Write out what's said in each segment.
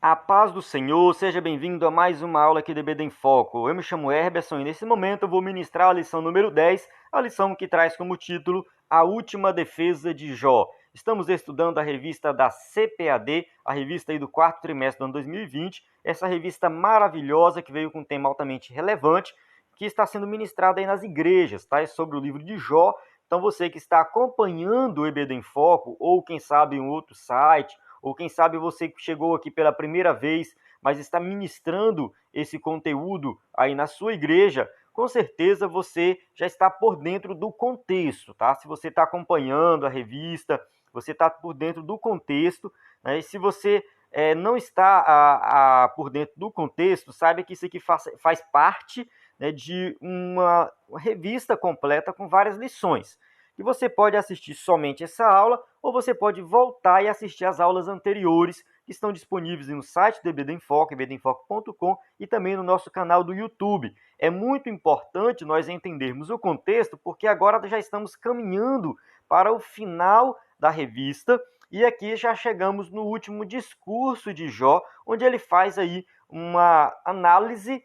A paz do Senhor, seja bem-vindo a mais uma aula aqui do EBD em Foco. Eu me chamo Herberson e nesse momento eu vou ministrar a lição número 10, a lição que traz como título A Última Defesa de Jó. Estamos estudando a revista da CPAD, a revista aí do quarto trimestre do ano 2020, essa revista maravilhosa que veio com um tema altamente relevante, que está sendo ministrada aí nas igrejas, tá? É sobre o livro de Jó. Então você que está acompanhando o EBD em Foco, ou quem sabe em outro site, ou quem sabe você que chegou aqui pela primeira vez, mas está ministrando esse conteúdo aí na sua igreja, com certeza você já está por dentro do contexto, tá? Se você está acompanhando a revista, você está por dentro do contexto, né? E se você não está por dentro do contexto, saiba que isso aqui faz parte, né, de uma revista completa com várias lições. E você pode assistir somente essa aula, ou você pode voltar e assistir as aulas anteriores, que estão disponíveis no site do EBD em Foco, ebdemfoco.com, e também no nosso canal do YouTube. É muito importante nós entendermos o contexto, porque agora já estamos caminhando para o final da revista, e aqui já chegamos no último discurso de Jó, onde ele faz aí uma análise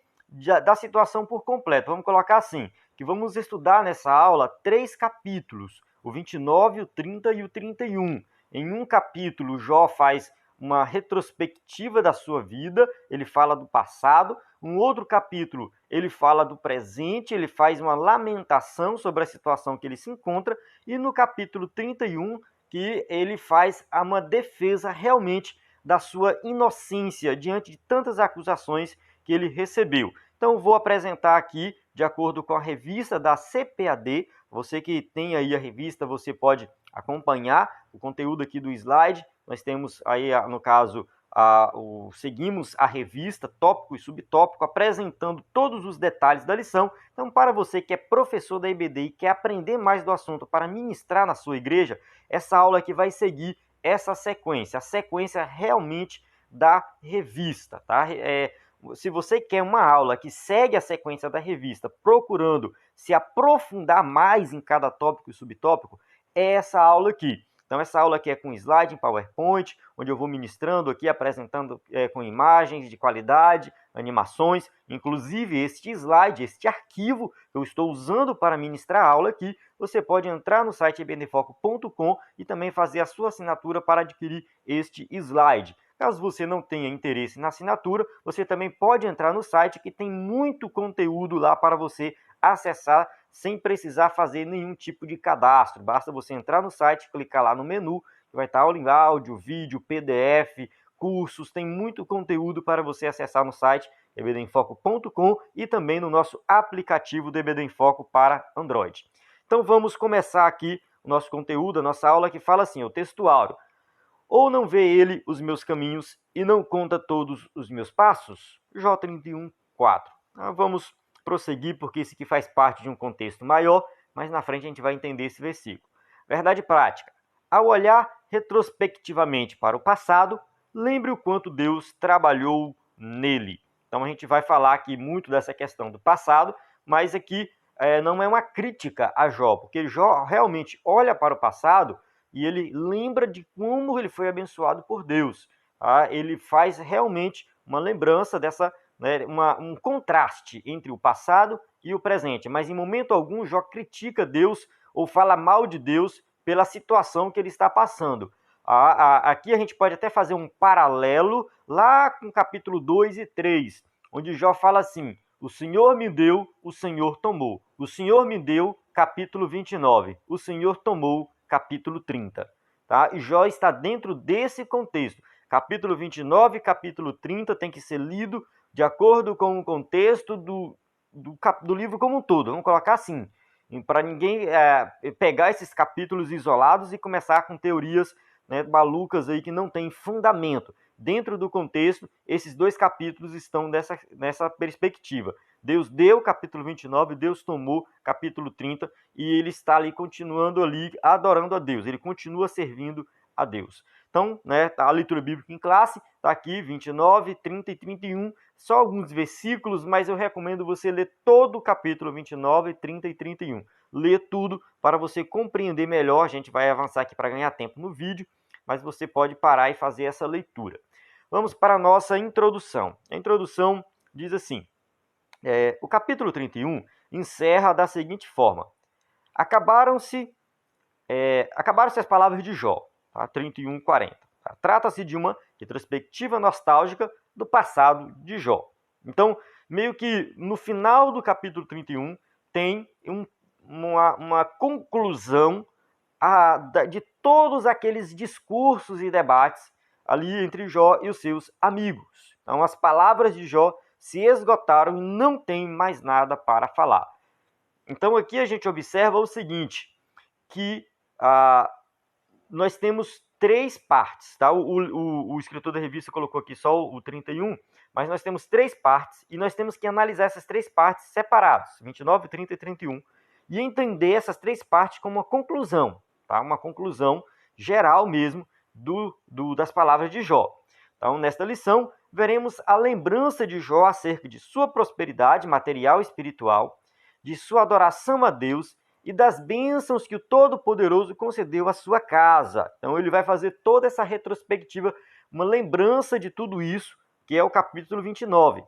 da situação por completo. Vamos colocar assim, que vamos estudar nessa aula 3 capítulos, o 29, o 30 e o 31. Em um capítulo, Jó faz uma retrospectiva da sua vida, ele fala do passado. Um outro capítulo, ele fala do presente, ele faz uma lamentação sobre a situação que ele se encontra. E no capítulo 31, que ele faz uma defesa realmente da sua inocência diante de tantas acusações que ele recebeu. Então, vou apresentar aqui, de acordo com a revista da CPAD. Você que tem aí a revista, você pode acompanhar o conteúdo aqui do slide. Nós temos aí, no caso, seguimos a revista, tópico e subtópico, apresentando todos os detalhes da lição. Então, para você que é professor da EBD e quer aprender mais do assunto para ministrar na sua igreja, essa aula aqui vai seguir essa sequência, a sequência realmente da revista, tá? Se você quer uma aula que segue a sequência da revista, procurando se aprofundar mais em cada tópico e subtópico, é essa aula aqui. Então, essa aula aqui é com slide em PowerPoint, onde eu vou ministrando aqui, apresentando com imagens de qualidade, animações. Inclusive, este slide, este arquivo que eu estou usando para ministrar a aula aqui, você pode entrar no site ebdemfoco.com e também fazer a sua assinatura para adquirir este slide. Caso você não tenha interesse na assinatura, você também pode entrar no site, que tem muito conteúdo lá para você acessar sem precisar fazer nenhum tipo de cadastro. Basta você entrar no site, clicar lá no menu, que vai estar aula em áudio, vídeo, PDF, cursos, tem muito conteúdo para você acessar no site ebdemfoco.com e também no nosso aplicativo do EBD em Foco para Android. Então vamos começar aqui o nosso conteúdo, a nossa aula, que fala assim, o texto áureo. Ou não vê ele os meus caminhos e não conta todos os meus passos? Jó 31, 4. Vamos prosseguir, porque isso aqui faz parte de um contexto maior, mas na frente a gente vai entender esse versículo. Verdade prática. Ao olhar retrospectivamente para o passado, lembre o quanto Deus trabalhou nele. Então a gente vai falar aqui muito dessa questão do passado, mas aqui não é uma crítica a Jó, porque Jó realmente olha para o passado e ele lembra de como ele foi abençoado por Deus. Tá? Ele faz realmente uma lembrança dessa, né, um contraste entre o passado e o presente. Mas em momento algum, Jó critica Deus ou fala mal de Deus pela situação que ele está passando. Aqui a gente pode até fazer um paralelo lá com capítulo 2 e 3, onde Jó fala assim: o Senhor me deu, o Senhor tomou. O Senhor me deu, capítulo 29. O Senhor tomou, capítulo 30. Tá? E Jó está dentro desse contexto. Capítulo 29 e capítulo 30 tem que ser lido de acordo com o contexto do livro como um todo. Vamos colocar assim, para ninguém pegar esses capítulos isolados e começar com teorias, né, malucas aí que não tem fundamento. Dentro do contexto, esses dois capítulos estão nessa perspectiva. Deus deu, capítulo 29, Deus tomou, capítulo 30, e ele está ali, continuando ali, adorando a Deus, ele continua servindo a Deus. Então, né, a leitura bíblica em classe, está aqui, 29, 30 e 31, só alguns versículos, mas eu recomendo você ler todo o capítulo 29, 30 e 31. Lê tudo para você compreender melhor. A gente vai avançar aqui para ganhar tempo no vídeo, mas você pode parar e fazer essa leitura. vamos para a nossa introdução. A introdução diz assim, o capítulo 31 encerra da seguinte forma: acabaram-se as palavras de Jó, tá? 31:40. Tá? Trata-se de uma retrospectiva nostálgica do passado de Jó. Então, meio que no final do capítulo 31 tem uma conclusão de todos aqueles discursos e debates ali entre Jó e os seus amigos. Então, as palavras de Jó se esgotaram e não tem mais nada para falar. Então, aqui a gente observa o seguinte, que nós temos 3 partes, tá? O escritor da revista colocou aqui só o 31, mas nós temos 3 partes e nós temos que analisar essas 3 partes separadas, 29, 30 e 31, e entender essas 3 partes como uma conclusão, tá? Uma conclusão geral mesmo das palavras de Jó. Então, nesta lição, veremos a lembrança de Jó acerca de sua prosperidade material e espiritual, de sua adoração a Deus e das bênçãos que o Todo-Poderoso concedeu à sua casa. Então, ele vai fazer toda essa retrospectiva, uma lembrança de tudo isso, que é o capítulo 29.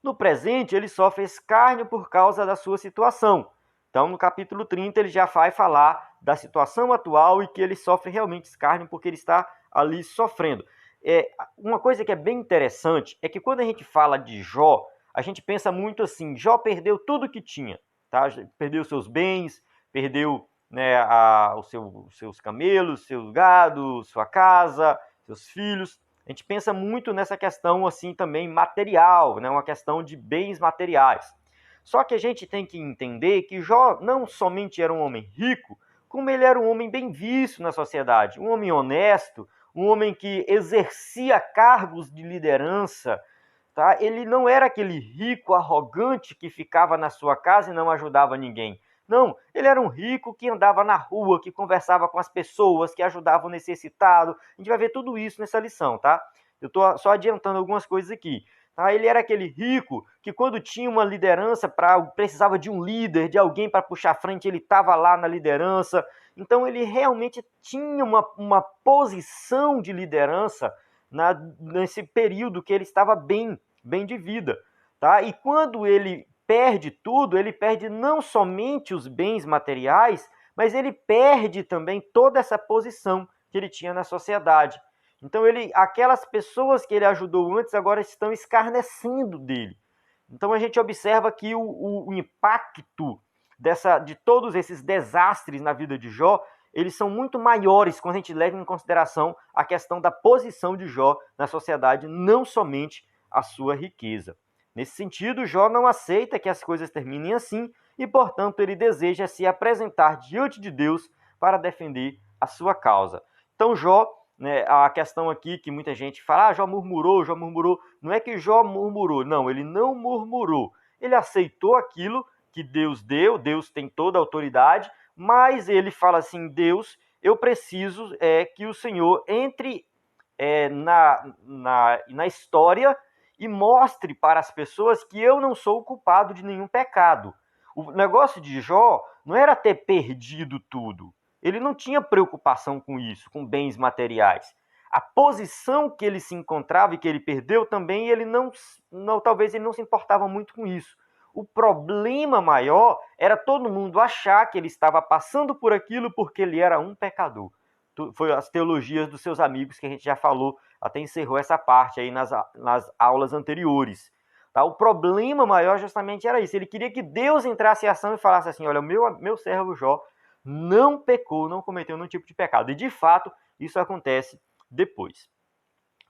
No presente, ele sofre escárnio por causa da sua situação. Então, no capítulo 30, ele já vai falar da situação atual e que ele sofre realmente escárnio porque ele está ali sofrendo. Uma coisa que é bem interessante é que quando a gente fala de Jó, a gente pensa muito assim, Jó perdeu tudo que tinha, tá? Perdeu seus bens, perdeu, né, os seus camelos, seu gado, sua casa, seus filhos. A gente pensa muito nessa questão assim também material, né, uma questão de bens materiais. Só que a gente tem que entender que Jó não somente era um homem rico, como ele era um homem bem visto na sociedade, um homem honesto, um homem que exercia cargos de liderança, tá? Ele não era aquele rico arrogante que ficava na sua casa e não ajudava ninguém. Não, ele era um rico que andava na rua, que conversava com as pessoas, que ajudava o necessitado. A gente vai ver tudo isso nessa lição, tá? Eu estou só adiantando algumas coisas aqui. Tá? Ele era aquele rico que quando tinha uma liderança, precisava de um líder, de alguém para puxar a frente, ele estava lá na liderança. Então ele realmente tinha uma posição de liderança nesse período que ele estava bem de vida. Tá? E quando ele perde tudo, ele perde não somente os bens materiais, mas ele perde também toda essa posição que ele tinha na sociedade. Então, aquelas pessoas que ele ajudou antes agora estão escarnecendo dele. Então, a gente observa que o impacto de todos esses desastres na vida de Jó, eles são muito maiores quando a gente leva em consideração a questão da posição de Jó na sociedade, não somente a sua riqueza. Nesse sentido, Jó não aceita que as coisas terminem assim e, portanto, ele deseja se apresentar diante de Deus para defender a sua causa. Então, Jó, né, a questão aqui que muita gente fala, Jó murmurou, não é que Jó murmurou, não, ele não murmurou. Ele aceitou aquilo que Deus deu, Deus tem toda a autoridade, mas ele fala assim, Deus, eu preciso que o Senhor entre na história e mostre para as pessoas que eu não sou culpado de nenhum pecado. O negócio de Jó não era ter perdido tudo. Ele não tinha preocupação com isso, com bens materiais. A posição que ele se encontrava e que ele perdeu também, talvez ele não se importava muito com isso. O problema maior era todo mundo achar que ele estava passando por aquilo porque ele era um pecador. Foi as teologias dos seus amigos que a gente já falou, até encerrou essa parte aí nas aulas anteriores. Tá? O problema maior justamente era isso. Ele queria que Deus entrasse em ação e falasse assim, olha, meu servo Jó não pecou, não cometeu nenhum tipo de pecado. E de fato, isso acontece depois.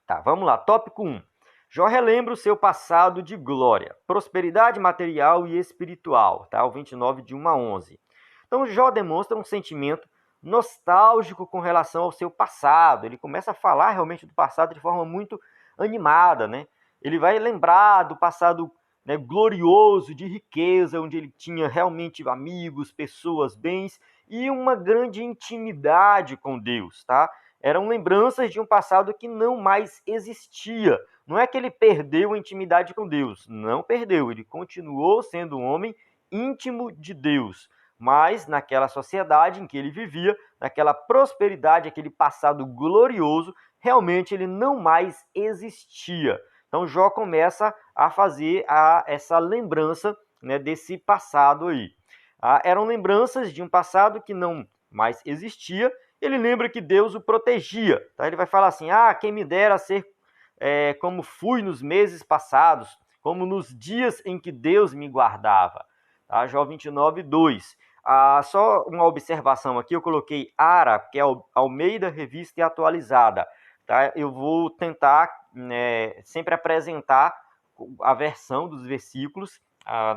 Tá, vamos lá, tópico 1. Jó relembra o seu passado de glória, prosperidade material e espiritual, tá? O 29, de 1 a 11. Então, Jó demonstra um sentimento nostálgico com relação ao seu passado. Ele começa a falar realmente do passado de forma muito animada, né? Ele vai lembrar do passado, né, glorioso, de riqueza, onde ele tinha realmente amigos, pessoas, bens e uma grande intimidade com Deus, tá? Eram lembranças de um passado que não mais existia. Não é que ele perdeu a intimidade com Deus, não perdeu, ele continuou sendo um homem íntimo de Deus, mas naquela sociedade em que ele vivia, naquela prosperidade, aquele passado glorioso, realmente ele não mais existia. Então Jó começa a fazer essa lembrança, né, desse passado aí. Eram lembranças de um passado que não mais existia. Ele lembra que Deus o protegia. Tá? Ele vai falar assim, quem me dera ser como fui nos meses passados, como nos dias em que Deus me guardava. Tá? Jó 29, 2. Só uma observação aqui, eu coloquei ARA, que é Almeida Revista e Atualizada. Tá? Eu vou tentar sempre apresentar a versão dos versículos.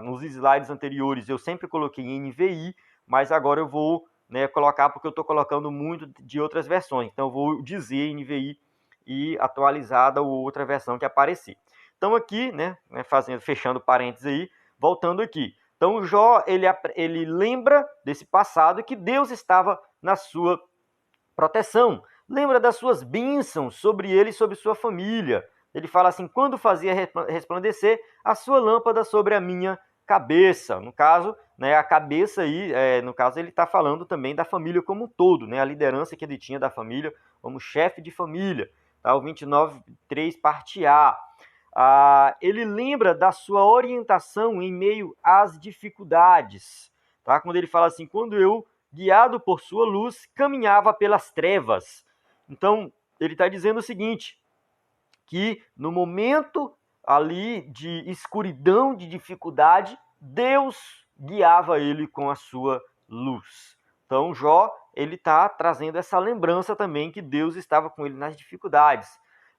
Nos slides anteriores eu sempre coloquei em NVI, mas agora eu vou colocar porque eu estou colocando muito de outras versões. Então eu vou dizer NVI e atualizada ou outra versão que aparecer. Então aqui, fechando parênteses aí, voltando aqui. Então Jó, ele lembra desse passado que Deus estava na sua proteção. Lembra das suas bênçãos sobre ele e sobre sua família. Ele fala assim, quando fazia resplandecer a sua lâmpada sobre a minha cabeça. No caso, a cabeça aí, no caso ele está falando também da família como um todo, a liderança que ele tinha da família como chefe de família. Tá? O 29, 3, parte A. Ele lembra da sua orientação em meio às dificuldades. Tá? Quando ele fala assim, quando eu, guiado por sua luz, caminhava pelas trevas. Então, ele está dizendo o seguinte, que no momento ali de escuridão, de dificuldade, Deus guiava ele com a sua luz. Então, Jó, ele está trazendo essa lembrança também que Deus estava com ele nas dificuldades.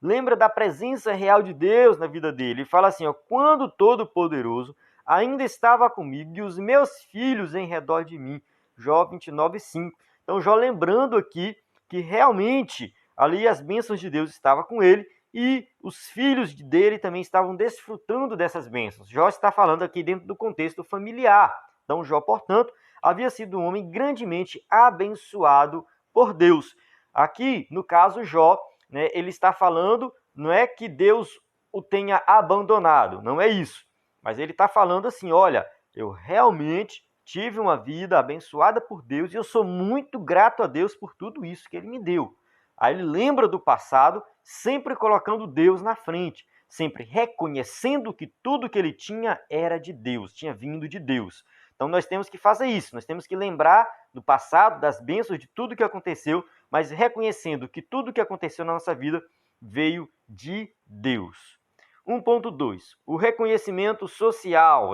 Lembra da presença real de Deus na vida dele. Ele fala assim, quando o Todo-Poderoso ainda estava comigo e os meus filhos em redor de mim. Jó 29, 5. Então, Jó lembrando aqui que realmente ali as bênçãos de Deus estavam com ele e os filhos dele também estavam desfrutando dessas bênçãos. Jó está falando aqui dentro do contexto familiar. Então, Jó, portanto, havia sido um homem grandemente abençoado por Deus. Aqui, no caso, Jó, ele está falando, não é que Deus o tenha abandonado, não é isso. Mas ele está falando assim, olha, eu realmente tive uma vida abençoada por Deus e eu sou muito grato a Deus por tudo isso que ele me deu. Aí ele lembra do passado, sempre colocando Deus na frente, sempre reconhecendo que tudo que ele tinha era de Deus, tinha vindo de Deus. Então nós temos que fazer isso, nós temos que lembrar do passado, das bênçãos, de tudo que aconteceu, mas reconhecendo que tudo que aconteceu na nossa vida veio de Deus. 1.2, o reconhecimento social,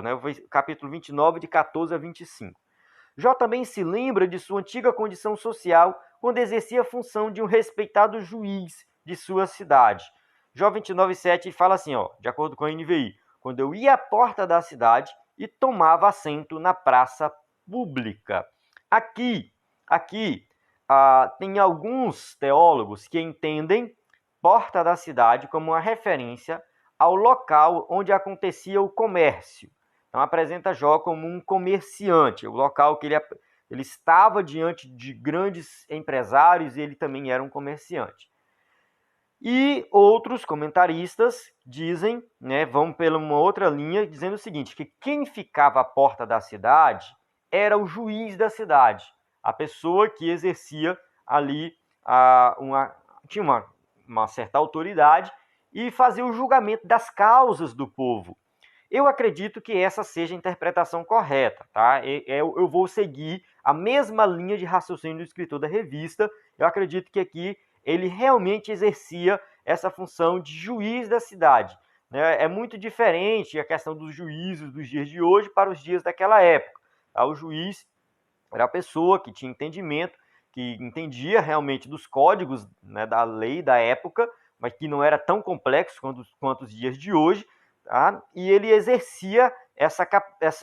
capítulo 29, de 14 a 25. Jó também se lembra de sua antiga condição social quando exercia a função de um respeitado juiz de sua cidade. Jó 29, 7 fala assim, de acordo com a NVI, quando eu ia à porta da cidade e tomava assento na praça pública. Aqui tem alguns teólogos que entendem porta da cidade como uma referência ao local onde acontecia o comércio. Então apresenta Jó como um comerciante, o local que ele estava diante de grandes empresários e ele também era um comerciante. E outros comentaristas dizem, vão pela uma outra linha, dizendo o seguinte, que quem ficava à porta da cidade era o juiz da cidade, a pessoa que exercia ali, tinha uma certa autoridade e fazia o julgamento das causas do povo. Eu acredito que essa seja a interpretação correta, tá? Eu vou seguir a mesma linha de raciocínio do escritor da revista. Eu acredito que aqui ele realmente exercia essa função de juiz da cidade. É muito diferente a questão dos juízes dos dias de hoje para os dias daquela época. O juiz era a pessoa que tinha entendimento, que entendia realmente dos códigos da lei da época, mas que não era tão complexo quanto os dias de hoje, tá? E ele exercia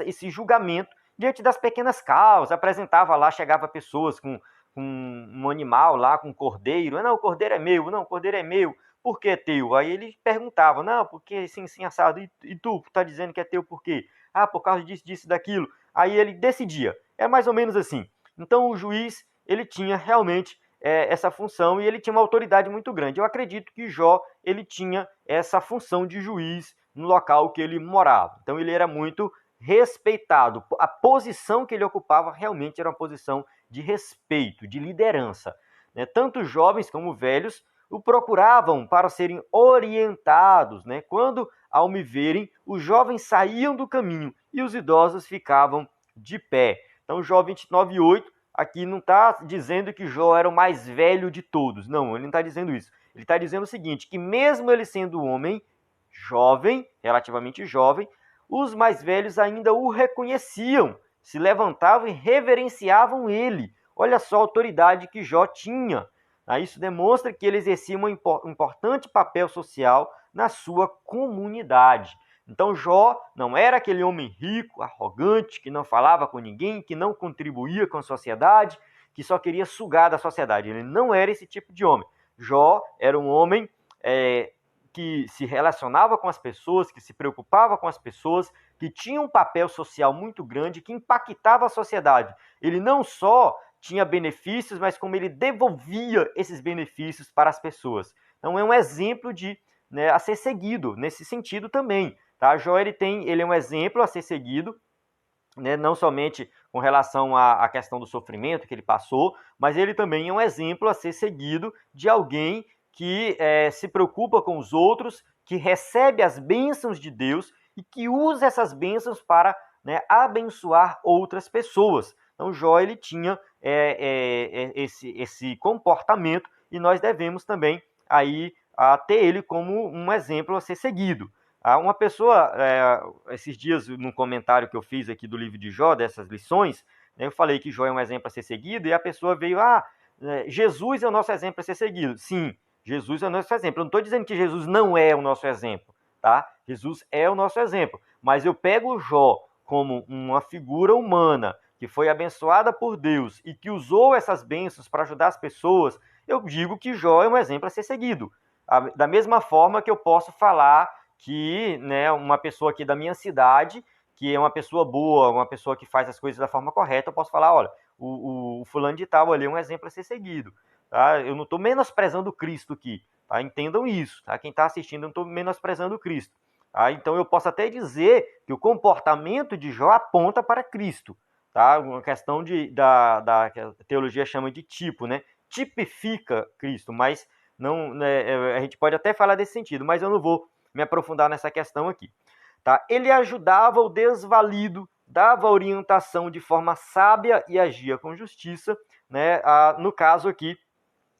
esse julgamento diante das pequenas causas, apresentava lá, chegava pessoas com um animal lá, com um cordeiro, não, o cordeiro é meu, não, o cordeiro é meu, por que é teu? Aí ele perguntava, não, porque sim, assado, e tu tá dizendo que é teu por quê? Por causa disso, daquilo. Aí ele decidia, é mais ou menos assim. Então o juiz, ele tinha realmente essa função e ele tinha uma autoridade muito grande. Eu acredito que Jó, ele tinha essa função de juiz no local que ele morava. Então ele era muito respeitado. A posição que ele ocupava realmente era uma posição de respeito, de liderança. Tanto jovens como velhos o procuravam para serem orientados, né? Quando, ao me verem, os jovens saíam do caminho e os idosos ficavam de pé. Então, Jó 29:8, aqui não está dizendo que Jó era o mais velho de todos. Não, ele não está dizendo isso. Ele está dizendo o seguinte, que mesmo ele sendo homem, jovem, relativamente jovem, os mais velhos ainda o reconheciam, se levantavam e reverenciavam ele. Olha só a autoridade que Jó tinha. Isso demonstra que ele exercia um importante papel social na sua comunidade. Então Jó não era aquele homem rico, arrogante, que não falava com ninguém, que não contribuía com a sociedade, que só queria sugar da sociedade. Ele não era esse tipo de homem. Jó era um homem que se relacionava com as pessoas, que se preocupava com as pessoas, que tinha um papel social muito grande, que impactava a sociedade. Ele não só tinha benefícios, mas como ele devolvia esses benefícios para as pessoas. Então é um exemplo a ser seguido, nesse sentido também. Tá? Jó ele é um exemplo a ser seguido, né? Não somente com relação à questão do sofrimento que ele passou, mas ele também é um exemplo a ser seguido de alguém que se preocupa com os outros, que recebe as bênçãos de Deus e que usa essas bênçãos para, né, abençoar outras pessoas. Então Jó ele tinha esse comportamento e nós devemos também aí ter ele como um exemplo a ser seguido. Uma pessoa, esses dias, num comentário que eu fiz aqui do livro de Jó, dessas lições, né, eu falei que Jó é um exemplo a ser seguido, e a pessoa veio, Jesus é o nosso exemplo a ser seguido. Sim, Jesus é o nosso exemplo. Eu não estou dizendo que Jesus não é o nosso exemplo, tá? Jesus é o nosso exemplo. Mas eu pego o Jó como uma figura humana que foi abençoada por Deus e que usou essas bênçãos para ajudar as pessoas, eu digo que Jó é um exemplo a ser seguido. Da mesma forma que eu posso falar que, né, uma pessoa aqui da minha cidade, que é uma pessoa boa, uma pessoa que faz as coisas da forma correta, eu posso falar, olha, o fulano de tal ali é um exemplo a ser seguido. Tá? Eu não estou menosprezando Cristo aqui, tá? Entendam isso. Tá? Quem está assistindo, eu não estou menosprezando Cristo. Tá? Então eu posso até dizer que o comportamento de Jó aponta para Cristo. Tá? Uma questão que a teologia chama de tipo, né? Tipifica Cristo, mas não, né, a gente pode até falar desse sentido, mas eu não vou me aprofundar nessa questão aqui. Tá? Ele ajudava o desvalido, dava orientação de forma sábia e agia com justiça, né? No caso aqui,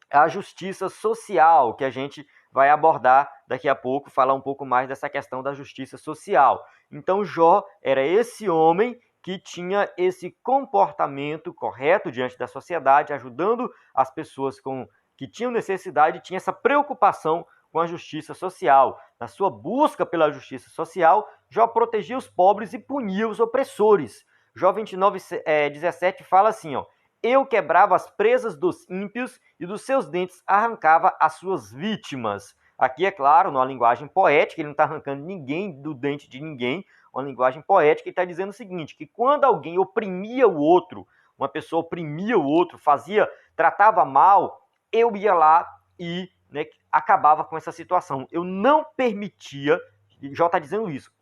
a justiça social, que a gente vai abordar daqui a pouco, falar um pouco mais dessa questão da justiça social. Então Jó era esse homem que tinha esse comportamento correto diante da sociedade, ajudando as pessoas que tinham necessidade, tinha essa preocupação com a justiça social. Na sua busca pela justiça social, Jó protegia os pobres e punia os opressores. Jó 29:17 fala assim, ó, eu quebrava as presas dos ímpios e dos seus dentes arrancava as suas vítimas. Aqui, é claro, numa linguagem poética, ele não está arrancando ninguém do dente de ninguém, uma linguagem poética, ele está dizendo o seguinte, que quando alguém oprimia o outro, uma pessoa oprimia o outro, tratava mal, eu ia lá e, né, acabava com essa situação. Eu não permitia, Jó está dizendo isso,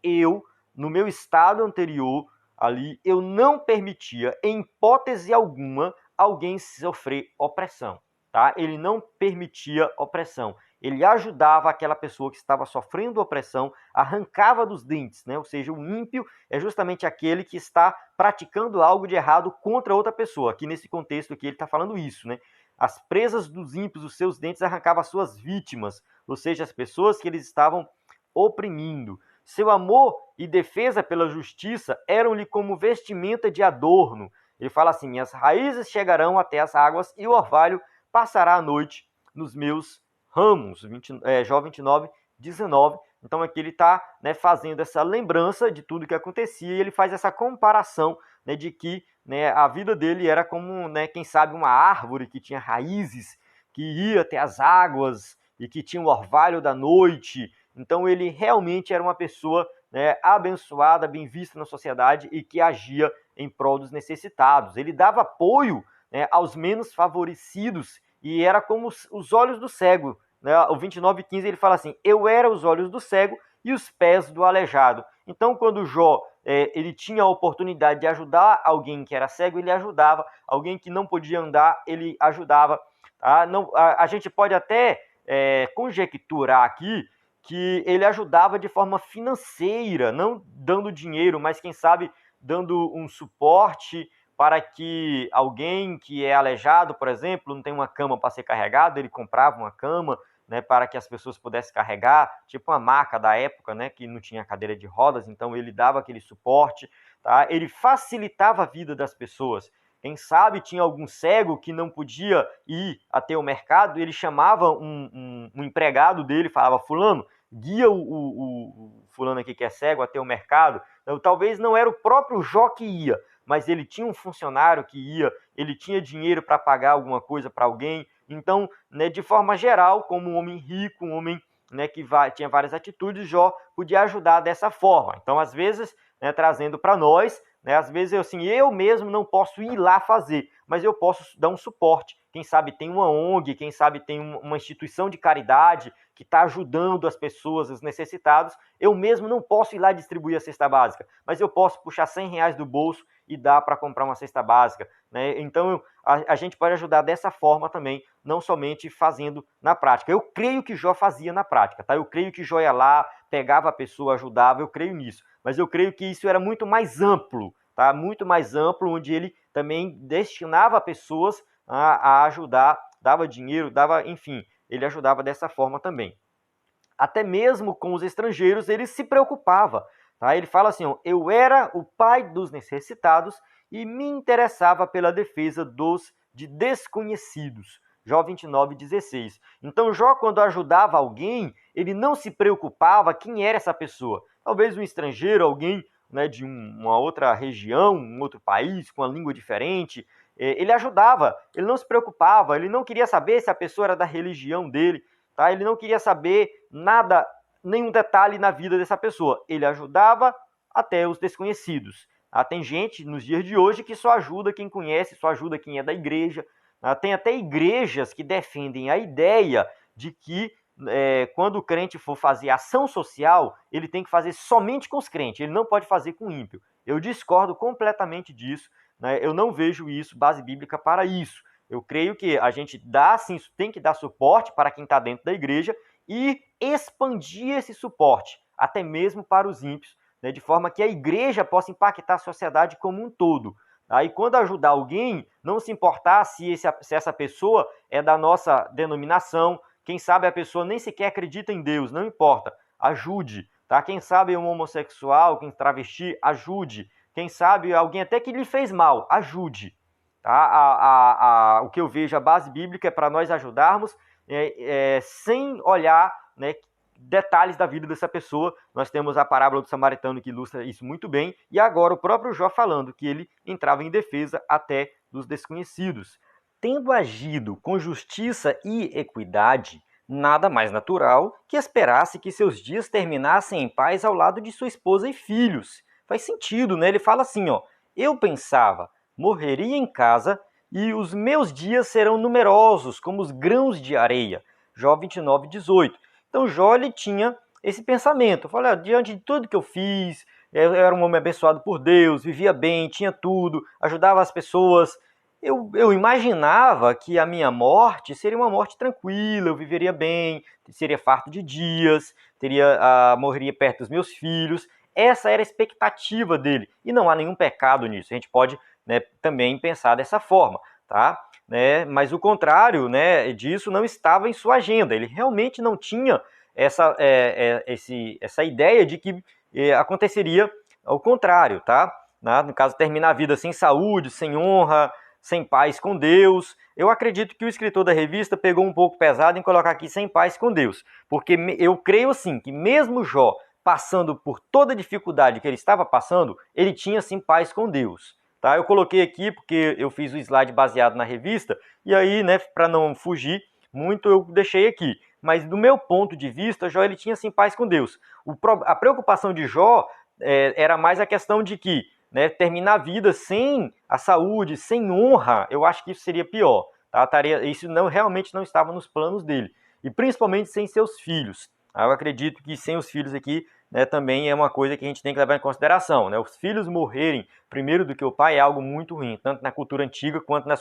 no meu estado anterior, ali, eu não permitia, em hipótese alguma, alguém sofrer opressão. Tá? Ele não permitia opressão. Ele ajudava aquela pessoa que estava sofrendo opressão, arrancava dos dentes, né? Ou seja, o ímpio é justamente aquele que está praticando algo de errado contra outra pessoa. Aqui nesse contexto aqui ele está falando isso, né? As presas dos ímpios, os seus dentes, arrancavam as suas vítimas, ou seja, as pessoas que eles estavam oprimindo. Seu amor e defesa pela justiça eram-lhe como vestimenta de adorno. Ele fala assim, minhas raízes chegarão até as águas e o orvalho passará a noite nos meus ramos. Jó 29:19. Então aqui ele está, né, fazendo essa lembrança de tudo que acontecia e ele faz essa comparação, né, de que, né, a vida dele era como, né, quem sabe uma árvore que tinha raízes, que ia até as águas e que tinha o orvalho da noite. Então ele realmente era uma pessoa, né, abençoada, bem vista na sociedade e que agia em prol dos necessitados. Ele dava apoio, né, aos menos favorecidos e era como os olhos do cego. Né? O 29:15 ele fala assim, eu era os olhos do cego e os pés do aleijado. Então quando Jó ele tinha a oportunidade de ajudar alguém que era cego, ele ajudava. Alguém que não podia andar, ele ajudava. Tá? Não, a gente pode até conjecturar aqui que ele ajudava de forma financeira, não dando dinheiro, mas quem sabe dando um suporte para que alguém que é aleijado, por exemplo, não tem uma cama para ser carregado, ele comprava uma cama, né, para que as pessoas pudessem carregar, tipo uma maca da época, né, que não tinha cadeira de rodas, então ele dava aquele suporte, tá? Ele facilitava a vida das pessoas. Quem sabe tinha algum cego que não podia ir até o mercado, ele chamava um empregado dele, falava, fulano, guia o fulano aqui que é cego até o mercado. Então, talvez não era o próprio Jó que ia, mas ele tinha um funcionário que ia, ele tinha dinheiro para pagar alguma coisa para alguém. Então, né, de forma geral, como um homem rico, um homem, né, que tinha várias atitudes, Jó podia ajudar dessa forma. Então, às vezes, né, trazendo para nós, né, às vezes eu mesmo não posso ir lá fazer, mas eu posso dar um suporte. Quem sabe tem uma ONG, quem sabe tem uma instituição de caridade que está ajudando as pessoas, os necessitados. Eu mesmo não posso ir lá distribuir a cesta básica, mas eu posso puxar R$ 100 do bolso e dar para comprar uma cesta básica, né? Então a gente pode ajudar dessa forma também, não somente fazendo na prática. Eu creio que Jó fazia na prática, tá? Eu creio que Jó ia lá, pegava a pessoa, ajudava, eu creio nisso. Mas eu creio que isso era muito mais amplo, tá? Muito mais amplo, onde ele também destinava pessoas a ajudar, dava dinheiro, enfim, ele ajudava dessa forma também. Até mesmo com os estrangeiros, ele se preocupava. Tá? Ele fala assim, eu era o pai dos necessitados e me interessava pela defesa dos desconhecidos. Jó 29:16. Então, Jó, quando ajudava alguém, ele não se preocupava quem era essa pessoa. Talvez um estrangeiro, alguém, né, de uma outra região, um outro país, com uma língua diferente. Ele ajudava, ele não se preocupava, ele não queria saber se a pessoa era da religião dele. Tá? Ele não queria saber nada, nenhum detalhe na vida dessa pessoa. Ele ajudava até os desconhecidos. Tá? Tem gente nos dias de hoje que só ajuda quem conhece, só ajuda quem é da igreja. Tá? Tem até igrejas que defendem a ideia de que quando o crente for fazer ação social, ele tem que fazer somente com os crentes, ele não pode fazer com o ímpio. Eu discordo completamente disso, né? Eu não vejo isso, base bíblica para isso. Eu creio que a gente sim, tem que dar suporte para quem está dentro da igreja e expandir esse suporte, até mesmo para os ímpios, né, de forma que a igreja possa impactar a sociedade como um todo. Aí, quando ajudar alguém, não se importar se essa pessoa é da nossa denominação, quem sabe a pessoa nem sequer acredita em Deus, não importa, ajude. Tá? Quem sabe um homossexual, quem travesti, ajude. Quem sabe alguém até que lhe fez mal, ajude. Tá? O que eu vejo, a base bíblica é para nós ajudarmos sem olhar, né, detalhes da vida dessa pessoa. Nós temos a parábola do samaritano que ilustra isso muito bem, e agora o próprio Jó falando que ele entrava em defesa até dos desconhecidos. Tendo agido com justiça e equidade, nada mais natural que esperasse que seus dias terminassem em paz ao lado de sua esposa e filhos. Faz sentido, né? Ele fala assim, eu pensava, morreria em casa e os meus dias serão numerosos como os grãos de areia. Jó 29:18. Então Jó ele tinha esse pensamento. Eu falei, diante de tudo que eu fiz, eu era um homem abençoado por Deus, vivia bem, tinha tudo, ajudava as pessoas. Eu imaginava que a minha morte seria uma morte tranquila, eu viveria bem, seria farto de dias, morreria perto dos meus filhos. Essa era a expectativa dele. E não há nenhum pecado nisso. A gente pode, né, também pensar dessa forma, tá? Né? Mas o contrário, né, disso não estava em sua agenda. Ele realmente não tinha essa ideia de que aconteceria ao contrário, tá? No caso, terminar a vida sem saúde, sem honra, sem paz com Deus. Eu acredito que o escritor da revista pegou um pouco pesado em colocar aqui sem paz com Deus, porque eu creio assim, que mesmo Jó passando por toda a dificuldade que ele estava passando, ele tinha sim paz com Deus. Tá? Eu coloquei aqui porque eu fiz o slide baseado na revista, e aí, né, para não fugir muito, eu deixei aqui. Mas do meu ponto de vista, Jó ele tinha sim paz com Deus. A preocupação de Jó era mais a questão de que, né, terminar a vida sem a saúde, sem honra, eu acho que isso seria pior. Tá? Isso realmente não estava nos planos dele. E principalmente sem seus filhos. Eu acredito que sem os filhos aqui, né, também é uma coisa que a gente tem que levar em consideração, né? Os filhos morrerem primeiro do que o pai é algo muito ruim, tanto na cultura antiga quanto na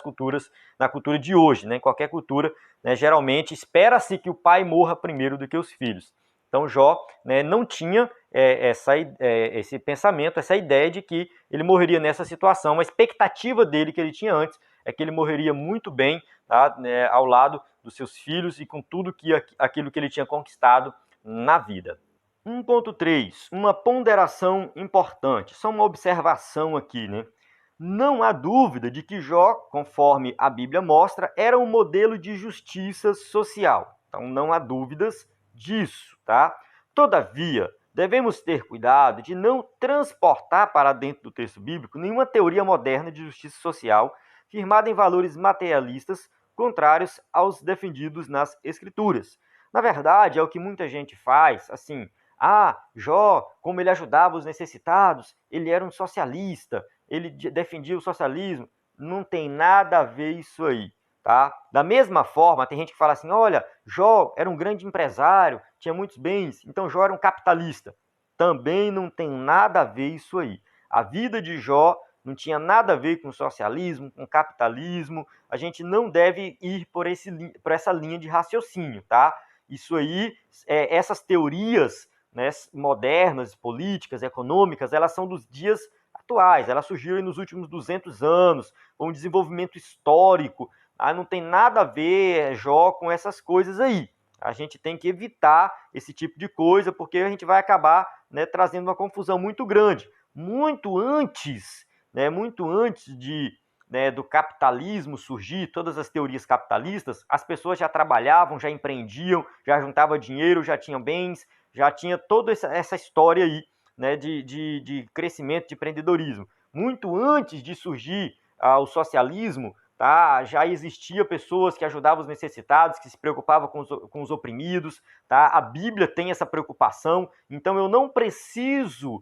cultura de hoje, né? Em qualquer cultura, né, geralmente espera-se que o pai morra primeiro do que os filhos. Então Jó, né, não tinha esse pensamento, essa ideia de que ele morreria nessa situação. A expectativa dele que ele tinha antes é que ele morreria muito bem, tá, né, ao lado dos seus filhos e com tudo aquilo que ele tinha conquistado na vida. 1.3, uma ponderação importante, só uma observação aqui, né? Não há dúvida de que Jó, conforme a Bíblia mostra, era um modelo de justiça social. Então não há dúvidas disso, tá? Todavia, devemos ter cuidado de não transportar para dentro do texto bíblico nenhuma teoria moderna de justiça social firmada em valores materialistas contrários aos defendidos nas Escrituras. Na verdade, é o que muita gente faz, assim, Jó, como ele ajudava os necessitados, ele era um socialista, ele defendia o socialismo. Não tem nada a ver isso aí, tá? Da mesma forma, tem gente que fala assim, olha, Jó era um grande empresário, tinha muitos bens, então Jó era um capitalista. Também não tem nada a ver isso aí. A vida de Jó não tinha nada a ver com socialismo, com capitalismo. A gente não deve ir por essa linha de raciocínio, tá? Isso aí, essas teorias, né, modernas, políticas, econômicas, elas são dos dias atuais, elas surgiram nos últimos 200 anos, com um desenvolvimento histórico, não tem nada a ver, Jó, com essas coisas aí. A gente tem que evitar esse tipo de coisa, porque a gente vai acabar, né, trazendo uma confusão muito grande. Muito antes do capitalismo surgir, todas as teorias capitalistas, as pessoas já trabalhavam, já empreendiam, já juntavam dinheiro, já tinham bens, já tinha toda essa história aí, né, de crescimento, de empreendedorismo. Muito antes de surgir o socialismo, tá, já existia pessoas que ajudavam os necessitados, que se preocupavam com os oprimidos. Tá? A Bíblia tem essa preocupação, então eu não preciso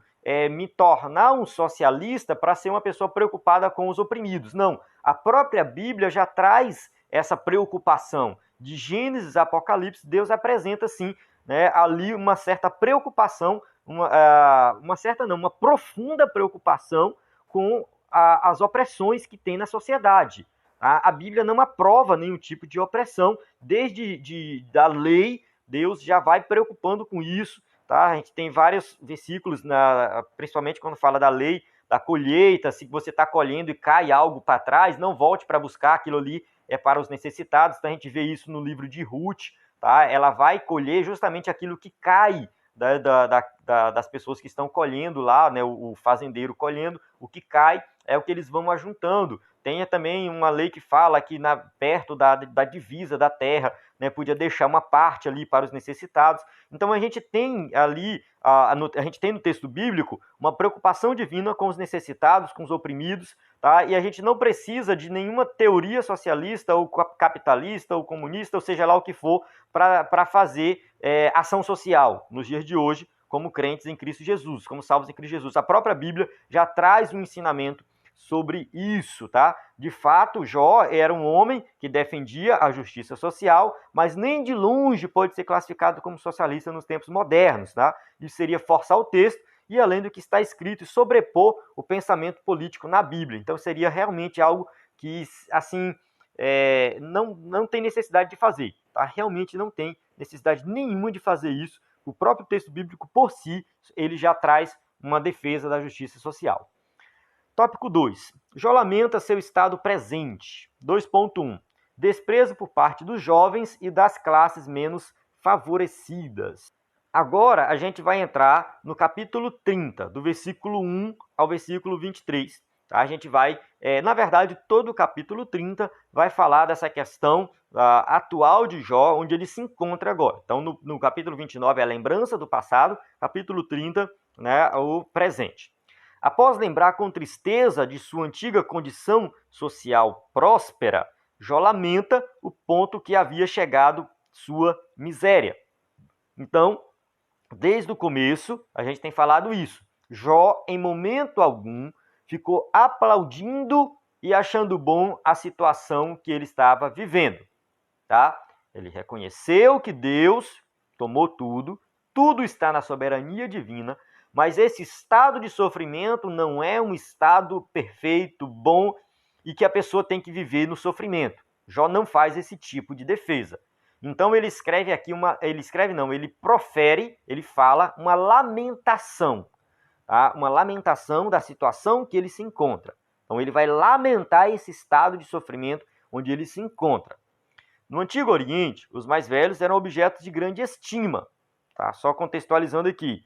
me tornar um socialista para ser uma pessoa preocupada com os oprimidos. Não, a própria Bíblia já traz essa preocupação. De Gênesis a Apocalipse, Deus apresenta, sim, né, ali uma certa preocupação, uma profunda preocupação com as opressões que tem na sociedade. A Bíblia não aprova nenhum tipo de opressão, desde da lei, Deus já vai preocupando com isso. Tá? A gente tem vários versículos, principalmente quando fala da lei, da colheita, se você está colhendo e cai algo para trás, não volte para buscar, aquilo ali é para os necessitados. Então a gente vê isso no livro de Ruth, tá? Ela vai colher justamente aquilo que cai das pessoas que estão colhendo lá, né? O fazendeiro colhendo, o que cai é o que eles vão ajuntando. Tem também uma lei que fala que perto da divisa da terra, né, podia deixar uma parte ali para os necessitados. Então a gente tem ali, a gente tem no texto bíblico uma preocupação divina com os necessitados, com os oprimidos, tá? E a gente não precisa de nenhuma teoria socialista ou capitalista ou comunista, ou seja lá o que for, para fazer ação social nos dias de hoje, como crentes em Cristo Jesus, como salvos em Cristo Jesus. A própria Bíblia já traz um ensinamento sobre isso, tá? De fato, Jó era um homem que defendia a justiça social, mas nem de longe pode ser classificado como socialista nos tempos modernos, tá? Isso seria forçar o texto e além do que está escrito e sobrepor o pensamento político na Bíblia. Então seria realmente algo que, assim, não tem necessidade de fazer, tá? Realmente não tem necessidade nenhuma de fazer isso. O próprio texto bíblico, por si, ele já traz uma defesa da justiça social. Tópico 2. Jó lamenta seu estado presente. 2.1. Desprezo por parte dos jovens e das classes menos favorecidas. Agora a gente vai entrar no capítulo 30, do versículo 1 ao versículo 23. Tá? A gente vai, na verdade, todo o capítulo 30 vai falar dessa questão atual de Jó, onde ele se encontra agora. Então, no capítulo 29 é a lembrança do passado, capítulo 30, né, o presente. Após lembrar com tristeza de sua antiga condição social próspera, Jó lamenta o ponto que havia chegado sua miséria. Então, desde o começo, a gente tem falado isso. Jó, em momento algum, ficou aplaudindo e achando bom a situação que ele estava vivendo. Tá? Ele reconheceu que Deus tomou tudo, tudo está na soberania divina, mas esse estado de sofrimento não é um estado perfeito, bom e que a pessoa tem que viver no sofrimento. Jó não faz esse tipo de defesa. Então ele escreve aqui ele profere, ele fala uma lamentação, tá? Uma lamentação da situação que ele se encontra. Então ele vai lamentar esse estado de sofrimento onde ele se encontra. No Antigo Oriente, os mais velhos eram objetos de grande estima, tá? Só contextualizando aqui.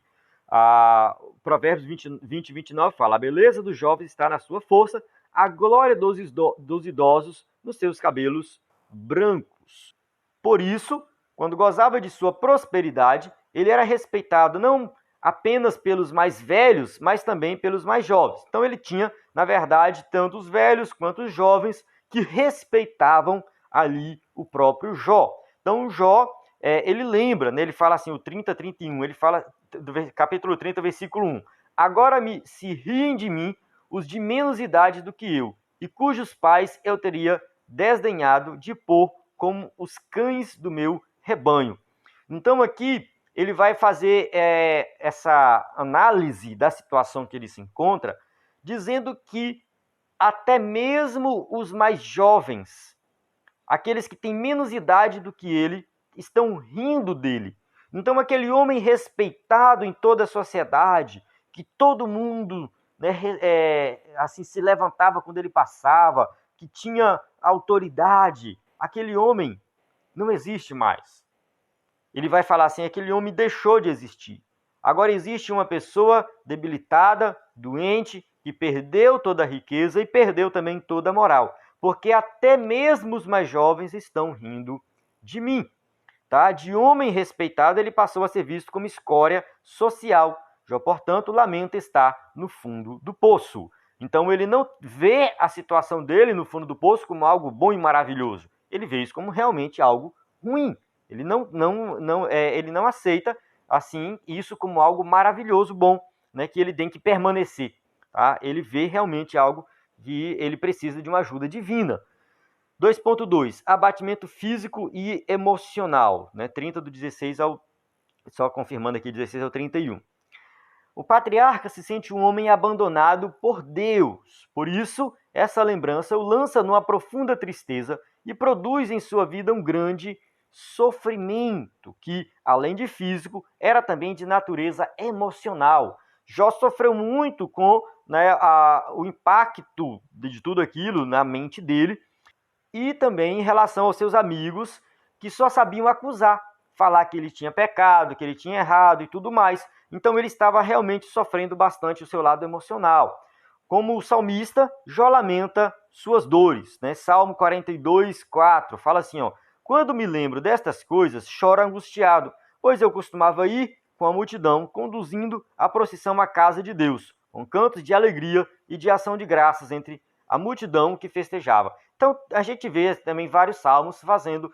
Provérbios 20 e 29 fala: a beleza dos jovens está na sua força, a glória dos idosos nos seus cabelos brancos. Por isso, quando gozava de sua prosperidade, ele era respeitado não apenas pelos mais velhos, mas também pelos mais jovens. Então ele tinha, na verdade, tanto os velhos quanto os jovens que respeitavam ali o próprio Jó. Então o Jó, ele lembra, né, ele fala assim, o 30, 31, ele fala, capítulo 30, versículo 1. Agora se riem de mim os de menos idade do que eu, e cujos pais eu teria desdenhado de pôr como os cães do meu rebanho. Então aqui ele vai fazer essa análise da situação que ele se encontra, dizendo que até mesmo os mais jovens, aqueles que têm menos idade do que ele, estão rindo dele. Então aquele homem respeitado em toda a sociedade, que todo mundo, né, assim se levantava quando ele passava, que tinha autoridade, aquele homem não existe mais. Ele vai falar assim, aquele homem deixou de existir. Agora existe uma pessoa debilitada, doente, que perdeu toda a riqueza e perdeu também toda a moral. Porque até mesmo os mais jovens estão rindo de mim. Tá? De homem respeitado, ele passou a ser visto como escória social. Jó, portanto, lamenta estar no fundo do poço. Então ele não vê a situação dele no fundo do poço como algo bom e maravilhoso. Ele vê isso como realmente algo ruim. Ele não aceita assim isso como algo maravilhoso, bom, né, que ele tem que permanecer. Tá? Ele vê realmente algo que ele precisa de uma ajuda divina. 2.2, abatimento físico e emocional, né? 30 do 16 ao, só confirmando aqui, 16 ao 31. O patriarca se sente um homem abandonado por Deus. Por isso, essa lembrança o lança numa profunda tristeza e produz em sua vida um grande sofrimento, que, além de físico, era também de natureza emocional. Jó sofreu muito com, né, o impacto de tudo aquilo na mente dele e também em relação aos seus amigos que só sabiam acusar, falar que ele tinha pecado, que ele tinha errado e tudo mais. Então ele estava realmente sofrendo bastante o seu lado emocional. Como o salmista, Jó lamenta suas dores, né? Salmo 42, 4, fala assim, ó: quando me lembro destas coisas, choro angustiado, pois eu costumava ir com a multidão, conduzindo a procissão à casa de Deus, com cantos de alegria e de ação de graças entre a multidão que festejava. Então, a gente vê também vários salmos fazendo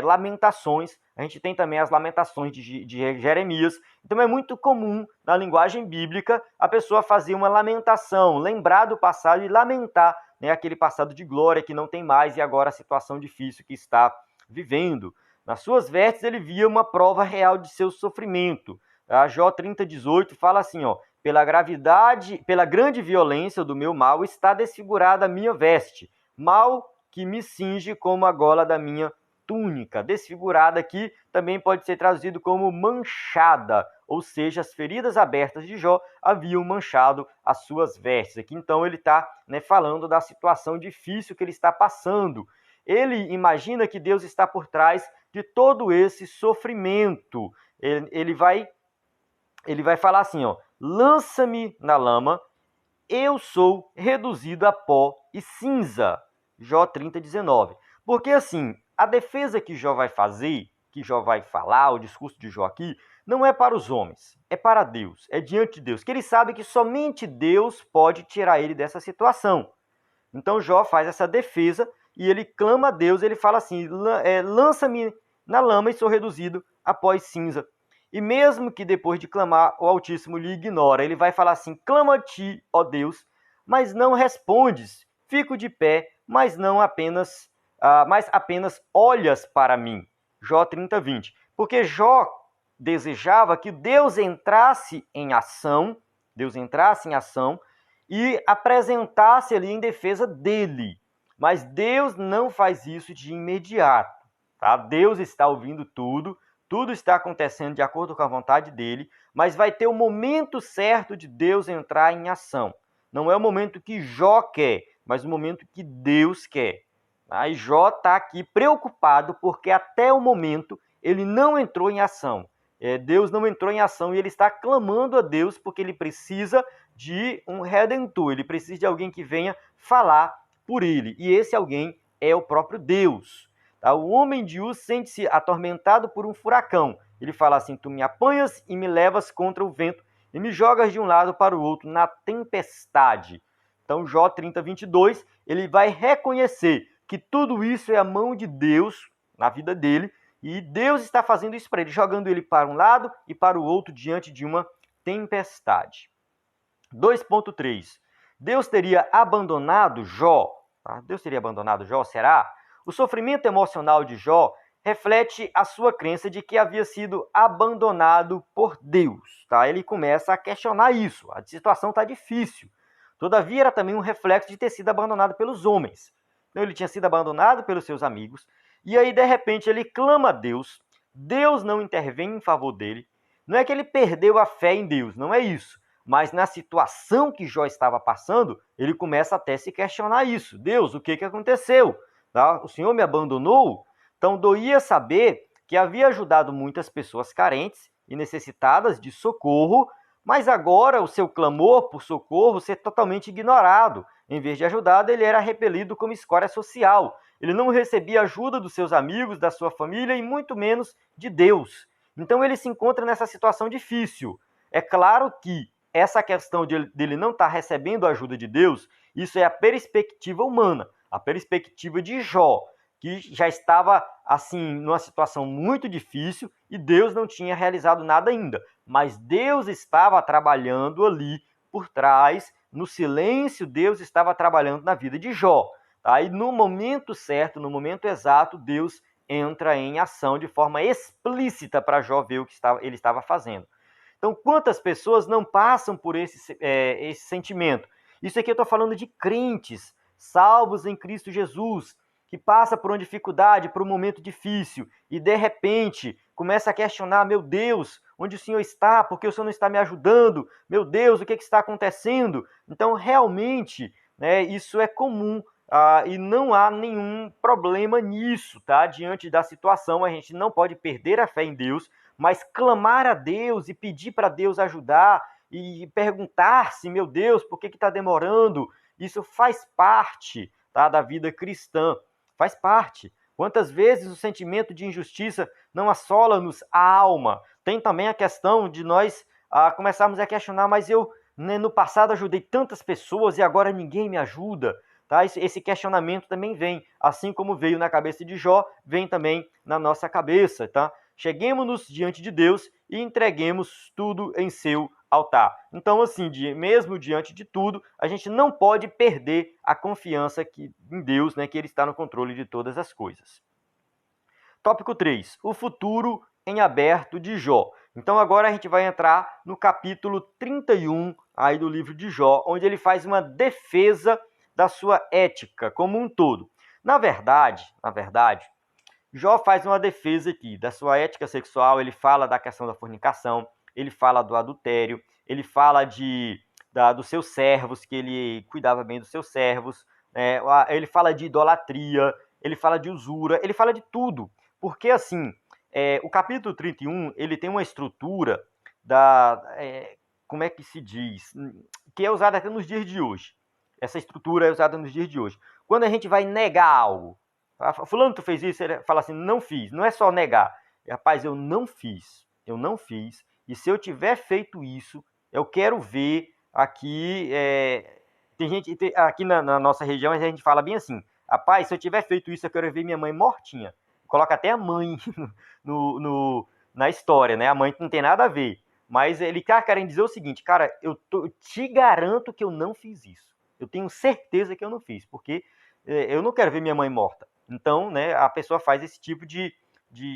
lamentações. A gente tem também as lamentações de Jeremias. Então, é muito comum, na linguagem bíblica, a pessoa fazer uma lamentação, lembrar do passado e lamentar, né, aquele passado de glória que não tem mais e agora a situação difícil que está vivendo. Nas suas vestes, ele via uma prova real de seu sofrimento. A Jó 30:18 fala assim, ó: pela grande violência do meu mal está desfigurada a minha veste, mal que me cinge como a gola da minha túnica. Desfigurada aqui também pode ser traduzido como manchada, ou seja, as feridas abertas de Jó haviam manchado as suas vestes. Aqui então ele está, né, falando da situação difícil que ele está passando. Ele imagina que Deus está por trás de todo esse sofrimento. Ele vai falar assim, ó: lança-me na lama, eu sou reduzido a pó e cinza. Jó 30:19. Porque assim, a defesa que Jó vai fazer, que Jó vai falar, o discurso de Jó aqui, não é para os homens, é para Deus, é diante de Deus, que ele sabe que somente Deus pode tirar ele dessa situação. Então Jó faz essa defesa e ele clama a Deus, ele fala assim: lança-me na lama e sou reduzido a pó e cinza. E mesmo que depois de clamar o Altíssimo lhe ignora, ele vai falar assim: clamo a ti, ó Deus, mas não respondes. Fico de pé, mas apenas olhas para mim. Jó 30:20. Porque Jó desejava que Deus entrasse em ação, e apresentasse ali em defesa dele. Mas Deus não faz isso de imediato, tá? Deus está ouvindo tudo, tudo está acontecendo de acordo com a vontade dele, mas vai ter o momento certo de Deus entrar em ação. Não é o momento que Jó quer, mas o momento que Deus quer. Aí Jó está aqui preocupado porque até o momento ele não entrou em ação. Deus não entrou em ação e ele está clamando a Deus porque ele precisa de um redentor, ele precisa de alguém que venha falar por ele. E esse alguém é o próprio Deus. Tá? O homem de Uz sente-se atormentado por um furacão. Ele fala assim: tu me apanhas e me levas contra o vento e me jogas de um lado para o outro na tempestade. Então Jó 30, 22, ele vai reconhecer que tudo isso é a mão de Deus na vida dele, e Deus está fazendo isso para ele, jogando ele para um lado e para o outro diante de uma tempestade. 2.3. Deus teria abandonado Jó? Tá? Deus teria abandonado Jó? Será? O sofrimento emocional de Jó reflete a sua crença de que havia sido abandonado por Deus. Tá? Ele começa a questionar isso. A situação está difícil. Todavia, era também um reflexo de ter sido abandonado pelos homens. Então, ele tinha sido abandonado pelos seus amigos. E aí, de repente, ele clama a Deus. Deus não intervém em favor dele. Não é que ele perdeu a fé em Deus, não é isso. Mas na situação que Jó estava passando, ele começa até a se questionar isso. Deus, o que aconteceu? Tá? O Senhor me abandonou? Então, doía saber que havia ajudado muitas pessoas carentes e necessitadas de socorro, mas agora o seu clamor por socorro ser totalmente ignorado. Em vez de ajudado, ele era repelido como escória social. Ele não recebia ajuda dos seus amigos, da sua família e muito menos de Deus. Então, ele se encontra nessa situação difícil. É claro que essa questão dele não estar recebendo a ajuda de Deus, isso é a perspectiva humana, a perspectiva de Jó, que já estava assim numa situação muito difícil e Deus não tinha realizado nada ainda. Mas Deus estava trabalhando ali por trás, no silêncio, Deus estava trabalhando na vida de Jó. Tá? E no momento certo, no momento exato, Deus entra em ação de forma explícita para Jó ver o que ele estava fazendo. Então, quantas pessoas não passam por esse sentimento? Isso aqui eu estou falando de crentes, salvos em Cristo Jesus, que passa por uma dificuldade, por um momento difícil, e de repente começa a questionar: meu Deus, onde o Senhor está? Por que o Senhor não está me ajudando? Meu Deus, o que está acontecendo? Então, realmente, né, isso é comum. E não há nenhum problema nisso, tá? Diante da situação, a gente não pode perder a fé em Deus, mas clamar a Deus e pedir para Deus ajudar e perguntar-se: meu Deus, por que está demorando? Isso faz parte, tá, da vida cristã, faz parte. Quantas vezes o sentimento de injustiça não assola-nos a alma? Tem também a questão de nós começarmos a questionar: mas eu, né, no passado ajudei tantas pessoas e agora ninguém me ajuda. Tá? Esse questionamento também vem, assim como veio na cabeça de Jó, vem também na nossa cabeça. Tá? Cheguemos-nos diante de Deus e entreguemos tudo em seu altar. Então, assim, mesmo diante de tudo, a gente não pode perder a confiança em Deus, né, que Ele está no controle de todas as coisas. Tópico 3. O futuro em aberto de Jó. Então, agora a gente vai entrar no capítulo 31 aí do livro de Jó, onde ele faz uma defesa da sua ética como um todo. Na verdade, Jó faz uma defesa aqui da sua ética sexual. Ele fala da questão da fornicação, ele fala do adultério, ele fala dos seus servos, que ele cuidava bem dos seus servos, ele fala de idolatria, ele fala de usura, ele fala de tudo. Porque, assim, o capítulo 31, ele tem uma estrutura como é que se diz? Que é usada até nos dias de hoje. Essa estrutura é usada nos dias de hoje. Quando a gente vai negar algo, fulano, tu fez isso? Ele fala assim: não fiz. Não é só negar. Rapaz, eu não fiz. E se eu tiver feito isso, eu quero ver aqui. Tem gente aqui na nossa região, a gente fala bem assim: rapaz, se eu tiver feito isso, eu quero ver minha mãe mortinha. Coloca até a mãe na história, né? A mãe não tem nada a ver. Mas ele está querendo dizer o seguinte: cara, eu te garanto que eu não fiz isso. Eu tenho certeza que eu não fiz, porque eu não quero ver minha mãe morta. Então, né, a pessoa faz esse tipo de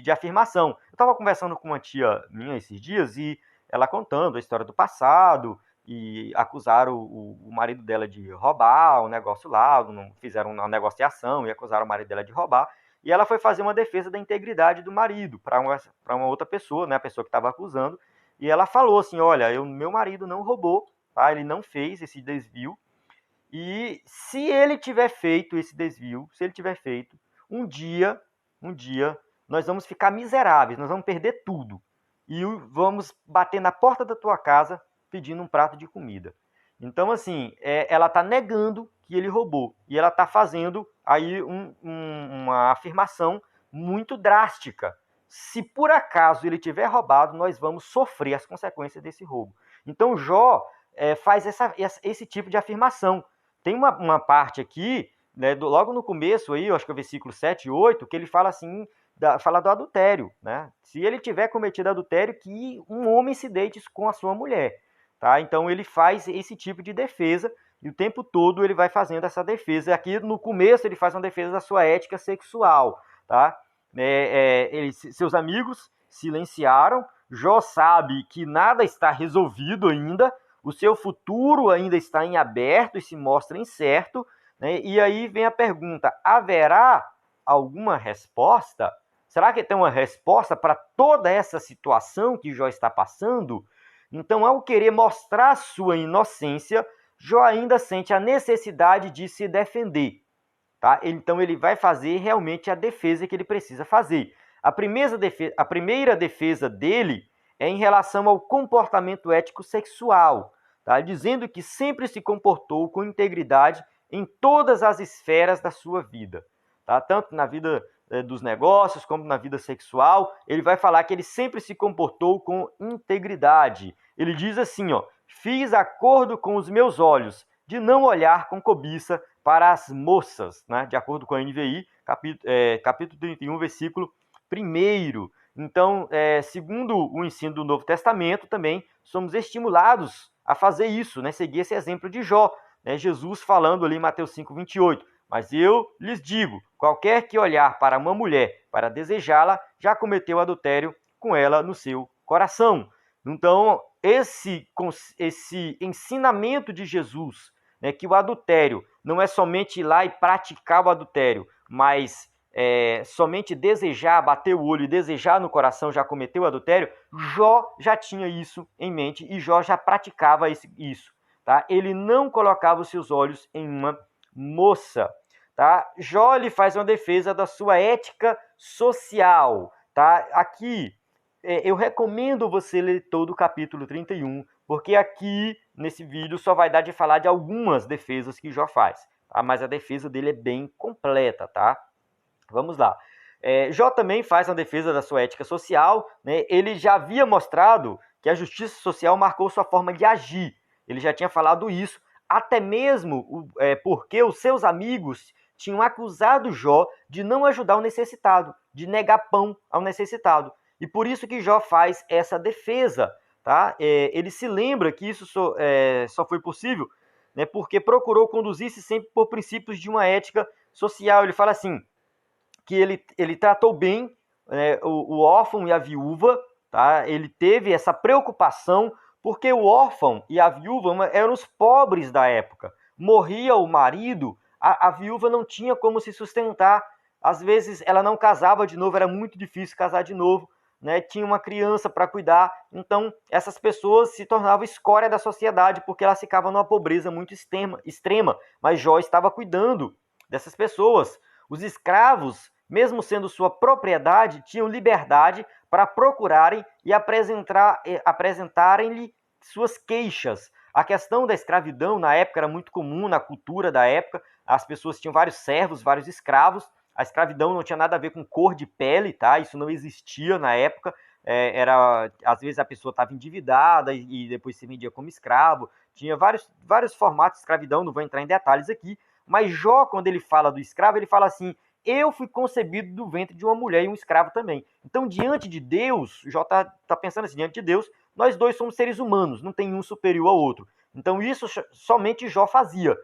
de afirmação. Eu estava conversando com uma tia minha esses dias e ela contando a história do passado e acusaram o marido dela de roubar o negócio lá, fizeram uma negociação e acusaram o marido dela de roubar. E ela foi fazer uma defesa da integridade do marido para uma outra pessoa, né, a pessoa que estava acusando. E ela falou assim, olha, meu marido não roubou, tá? Ele não fez esse desvio. E se ele tiver feito esse desvio, um dia, nós vamos ficar miseráveis, nós vamos perder tudo. E vamos bater na porta da tua casa pedindo um prato de comida. Então, assim, ela está negando que ele roubou. E ela está fazendo aí uma afirmação muito drástica. Se por acaso ele tiver roubado, nós vamos sofrer as consequências desse roubo. Então, Jó faz esse tipo de afirmação. Tem uma parte aqui, né, logo no começo, aí, eu acho que é o versículo 7 e 8, que ele fala assim, fala do adultério. Né? Se ele tiver cometido adultério, que um homem se deite com a sua mulher. Tá? Então ele faz esse tipo de defesa e o tempo todo ele vai fazendo essa defesa. Aqui no começo ele faz uma defesa da sua ética sexual. Tá? Seus amigos silenciaram, Jó sabe que nada está resolvido ainda, o seu futuro ainda está em aberto e se mostra incerto, né? E aí vem a pergunta, haverá alguma resposta? Será que tem uma resposta para toda essa situação que Jó está passando? Então, ao querer mostrar sua inocência, Jó ainda sente a necessidade de se defender. Tá? Então, ele vai fazer realmente a defesa que ele precisa fazer. A primeira defesa dele é em relação ao comportamento ético sexual, tá? Dizendo que sempre se comportou com integridade em todas as esferas da sua vida. Tá? Tanto na vida dos negócios, como na vida sexual, ele vai falar que ele sempre se comportou com integridade. Ele diz assim, ó, fiz acordo com os meus olhos de não olhar com cobiça para as moças, né? De acordo com a NVI, capítulo 31, versículo 1. Então, segundo o ensino do Novo Testamento, também somos estimulados a fazer isso, né? Seguir esse exemplo de Jó, né? Jesus falando ali em Mateus 5, 28. Mas eu lhes digo, qualquer que olhar para uma mulher para desejá-la, já cometeu adultério com ela no seu coração. Então, esse ensinamento de Jesus, né, que o adultério não é somente ir lá e praticar o adultério, mas somente desejar, bater o olho e desejar no coração já cometeu o adultério, Jó já tinha isso em mente e Jó já praticava isso. Tá? Ele não colocava os seus olhos em uma moça. Tá? Jó ele faz uma defesa da sua ética social. Tá? Aqui eu recomendo você ler todo o capítulo 31, porque aqui nesse vídeo só vai dar de falar de algumas defesas que Jó faz. Tá? Mas a defesa dele é bem completa. Tá? Vamos lá. Jó também faz uma defesa da sua ética social. Né? Ele já havia mostrado que a justiça social marcou sua forma de agir. Ele já tinha falado isso, até mesmo porque os seus amigos tinham acusado Jó de não ajudar o necessitado, de negar pão ao necessitado. E por isso que Jó faz essa defesa. Tá? Ele se lembra que isso só foi possível, né, porque procurou conduzir-se sempre por princípios de uma ética social. Ele fala assim, que ele tratou bem o órfão e a viúva. Tá? Ele teve essa preocupação, porque o órfão e a viúva eram os pobres da época. Morria o marido, a viúva não tinha como se sustentar. Às vezes ela não casava de novo, era muito difícil casar de novo. Né? Tinha uma criança para cuidar. Então essas pessoas se tornavam escória da sociedade, porque elas ficavam numa pobreza muito extrema. Mas Jó estava cuidando dessas pessoas. Os escravos, mesmo sendo sua propriedade, tinham liberdade para procurarem e apresentarem-lhe suas queixas. A questão da escravidão na época era muito comum, na cultura da época. As pessoas tinham vários servos, vários escravos. A escravidão não tinha nada a ver com cor de pele, tá? Isso não existia na época. Às vezes a pessoa estava endividada e depois se vendia como escravo. Tinha vários formatos de escravidão, não vou entrar em detalhes aqui. Mas Jó, quando ele fala do escravo, ele fala assim, eu fui concebido do ventre de uma mulher e um escravo também. Então, diante de Deus, Jó está pensando assim, diante de Deus, nós dois somos seres humanos, não tem um superior ao outro. Então, isso somente Jó fazia.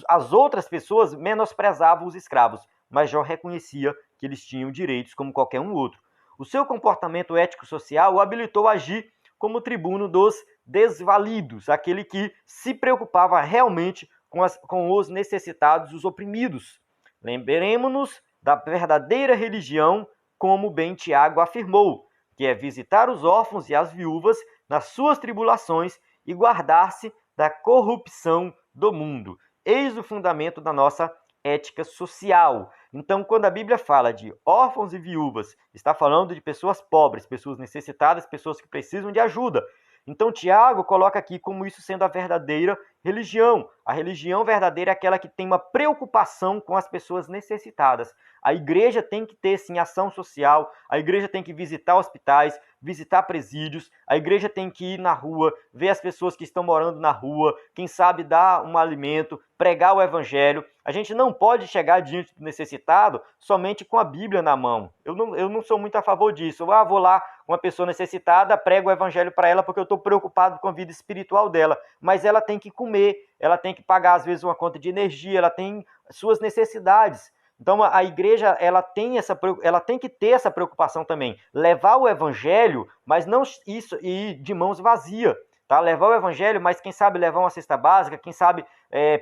As outras pessoas menosprezavam os escravos, mas Jó reconhecia que eles tinham direitos como qualquer um outro. O seu comportamento ético-social o habilitou a agir como tribuno dos desvalidos, aquele que se preocupava realmente com os necessitados, os oprimidos. Lembremos-nos da verdadeira religião, como bem Tiago afirmou, que é visitar os órfãos e as viúvas nas suas tribulações e guardar-se da corrupção do mundo. Eis o fundamento da nossa ética social. Então, quando a Bíblia fala de órfãos e viúvas, está falando de pessoas pobres, pessoas necessitadas, pessoas que precisam de ajuda. Então, Tiago coloca aqui como isso sendo a verdadeira religião. A religião verdadeira é aquela que tem uma preocupação com as pessoas necessitadas. A igreja tem que ter, sim, ação social, a igreja tem que visitar hospitais, visitar presídios, a igreja tem que ir na rua, ver as pessoas que estão morando na rua, quem sabe dar um alimento, pregar o evangelho. A gente não pode chegar diante do necessitado somente com a Bíblia na mão. Eu não sou muito a favor disso. Vou lá, uma pessoa necessitada, prego o evangelho para ela porque eu estou preocupado com a vida espiritual dela. Mas ela tem que comer, ela tem que pagar, às vezes, uma conta de energia, ela tem suas necessidades. Então, a igreja ela tem que ter essa preocupação também. Levar o evangelho, mas não isso e de mãos vazias. Tá? Levar o evangelho, mas quem sabe levar uma cesta básica, quem sabe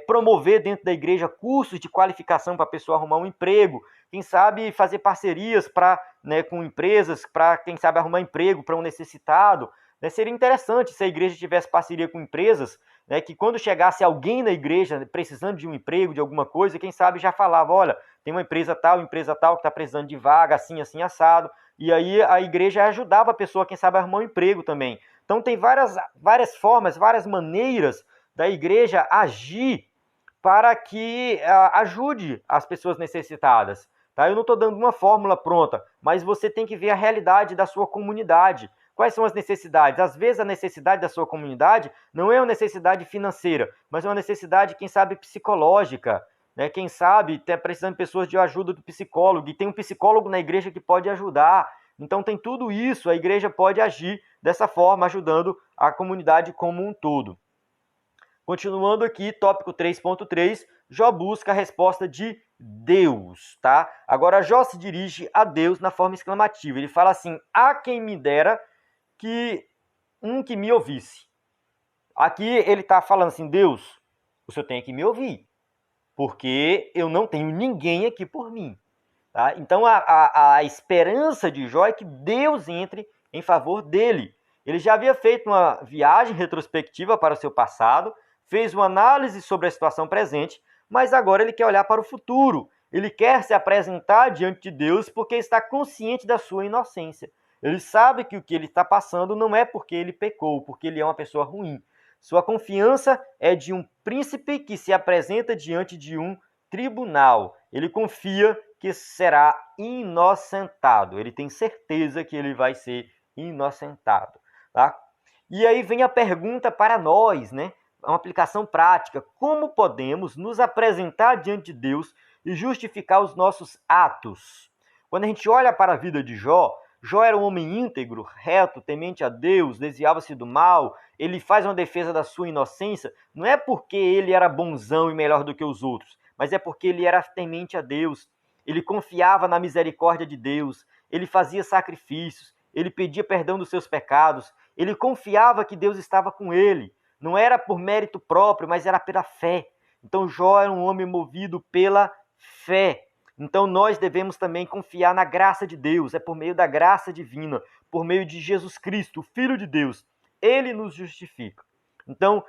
promover dentro da igreja cursos de qualificação para a pessoa arrumar um emprego, quem sabe fazer parcerias com empresas, para quem sabe arrumar emprego para um necessitado. Seria interessante se a igreja tivesse parceria com empresas, que quando chegasse alguém na igreja precisando de um emprego, de alguma coisa, quem sabe já falava, olha, tem uma empresa tal que está precisando de vaga, assim, assim, assado. E aí a igreja ajudava a pessoa, quem sabe, a arrumar um emprego também. Então tem várias formas, várias maneiras da igreja agir para que ajude as pessoas necessitadas. Tá? Eu não estou dando uma fórmula pronta, mas você tem que ver a realidade da sua comunidade. Quais são as necessidades? Às vezes a necessidade da sua comunidade não é uma necessidade financeira, mas é uma necessidade, quem sabe, psicológica. Quem sabe está precisando de pessoas de ajuda do psicólogo, e tem um psicólogo na igreja que pode ajudar. Então tem tudo isso, a igreja pode agir dessa forma, ajudando a comunidade como um todo. Continuando aqui, tópico 3.3, Jó busca a resposta de Deus, tá? Agora Jó se dirige a Deus na forma exclamativa. Ele fala assim, a quem me dera que me ouvisse. Aqui ele está falando assim, Deus, o Senhor tem que me ouvir, porque eu não tenho ninguém aqui por mim. Tá? Então a esperança de Jó é que Deus entre em favor dele. Ele já havia feito uma viagem retrospectiva para o seu passado, fez uma análise sobre a situação presente, mas agora ele quer olhar para o futuro. Ele quer se apresentar diante de Deus porque está consciente da sua inocência. Ele sabe que o que ele está passando não é porque ele pecou, porque ele é uma pessoa ruim. Sua confiança é de um príncipe que se apresenta diante de um tribunal. Ele confia que será inocentado. Ele tem certeza que ele vai ser inocentado. Tá? E aí vem a pergunta para nós, né? Uma aplicação prática. Como podemos nos apresentar diante de Deus e justificar os nossos atos? Quando a gente olha para a vida de Jó, Jó era um homem íntegro, reto, temente a Deus, desviava-se do mal, ele faz uma defesa da sua inocência, não é porque ele era bonzão e melhor do que os outros, mas é porque ele era temente a Deus, ele confiava na misericórdia de Deus, ele fazia sacrifícios, ele pedia perdão dos seus pecados, ele confiava que Deus estava com ele, não era por mérito próprio, mas era pela fé. Então Jó era um homem movido pela fé. Então nós devemos também confiar na graça de Deus, é por meio da graça divina, por meio de Jesus Cristo, o Filho de Deus. Ele nos justifica. Então,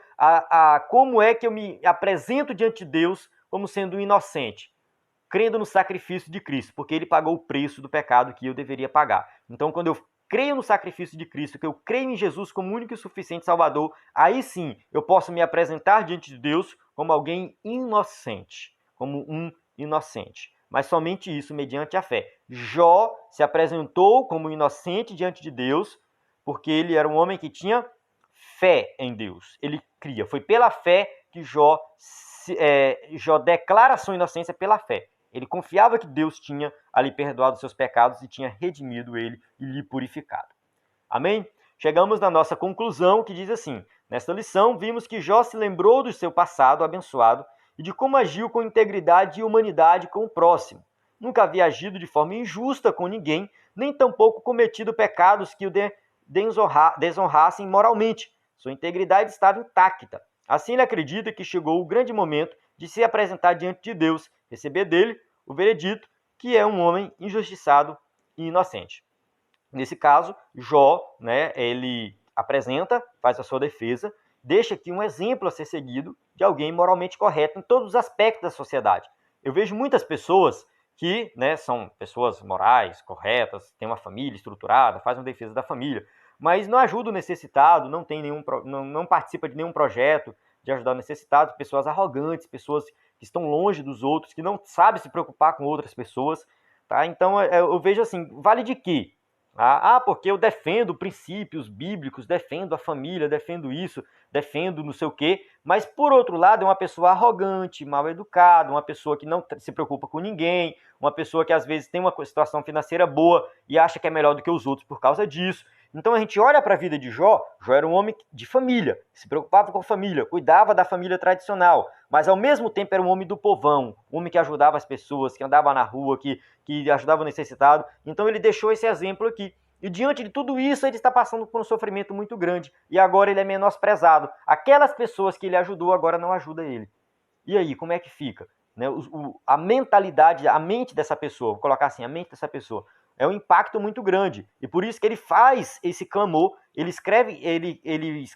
como é que eu me apresento diante de Deus como sendo um inocente? Crendo no sacrifício de Cristo, porque ele pagou o preço do pecado que eu deveria pagar. Então, quando eu creio no sacrifício de Cristo, que eu creio em Jesus como único e suficiente Salvador, aí sim eu posso me apresentar diante de Deus como alguém inocente, como um inocente. Mas somente isso mediante a fé. Jó se apresentou como inocente diante de Deus, porque ele era um homem que tinha fé em Deus. Ele cria. Foi pela fé que Jó declara sua inocência pela fé. Ele confiava que Deus tinha ali perdoado seus pecados e tinha redimido ele e lhe purificado. Amém? Chegamos na nossa conclusão, que diz assim: nesta lição, vimos que Jó se lembrou do seu passado abençoado e de como agiu com integridade e humanidade com o próximo. nunca havia agido de forma injusta com ninguém, nem tampouco cometido pecados que o desonrassem moralmente. Sua integridade estava intacta. Assim ele acredita que chegou o grande momento de se apresentar diante de Deus, receber dele o veredito, que é um homem injustiçado e inocente. Nesse caso, Jó, né, ele apresenta, faz a sua defesa, deixa aqui um exemplo a ser seguido de alguém moralmente correto em todos os aspectos da sociedade. Eu vejo muitas pessoas que, né, são pessoas morais, corretas, têm uma família estruturada, fazem uma defesa da família, mas não ajuda o necessitado, não participa de nenhum projeto de ajudar o necessitado, pessoas arrogantes, pessoas que estão longe dos outros, que não sabem se preocupar com outras pessoas. Tá? Então eu vejo assim, vale de quê? Porque eu defendo princípios bíblicos, defendo a família, defendo isso, defendo não sei o quê, mas por outro lado é uma pessoa arrogante, mal educada, uma pessoa que não se preocupa com ninguém, uma pessoa que às vezes tem uma situação financeira boa e acha que é melhor do que os outros por causa disso. Então a gente olha para a vida de Jó, Jó era um homem de família, se preocupava com a família, cuidava da família tradicional, mas ao mesmo tempo era um homem do povão, um homem que ajudava as pessoas, que andava na rua, que ajudava o necessitado. Então ele deixou esse exemplo aqui. E diante de tudo isso, ele está passando por um sofrimento muito grande. E agora ele é menosprezado. Aquelas pessoas que ele ajudou agora não ajudam ele. E aí, como é que fica? Né? A mentalidade, a mente dessa pessoa, vou colocar assim, a mente dessa pessoa, é um impacto muito grande. E por isso que ele faz esse clamor, ele escreve,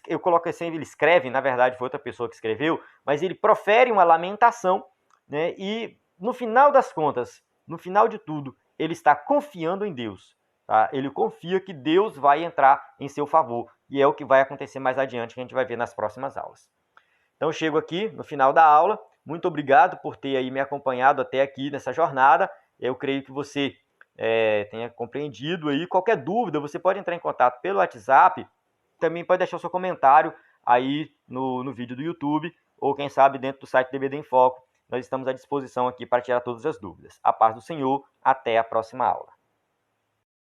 eu coloco assim, ele escreve, na verdade foi outra pessoa que escreveu, mas ele profere uma lamentação, né? E no final das contas, no final de tudo, ele está confiando em Deus. Tá? Ele confia que Deus vai entrar em seu favor. E é o que vai acontecer mais adiante, que a gente vai ver nas próximas aulas. Então eu chego aqui no final da aula. Muito obrigado por ter aí me acompanhado até aqui nessa jornada. Eu creio que você tenha compreendido aí. Qualquer dúvida, você pode entrar em contato pelo WhatsApp. Também pode deixar o seu comentário aí no vídeo do YouTube, ou quem sabe dentro do site DBD em Foco. Nós estamos à disposição aqui para tirar todas as dúvidas. A paz do Senhor, até a próxima aula.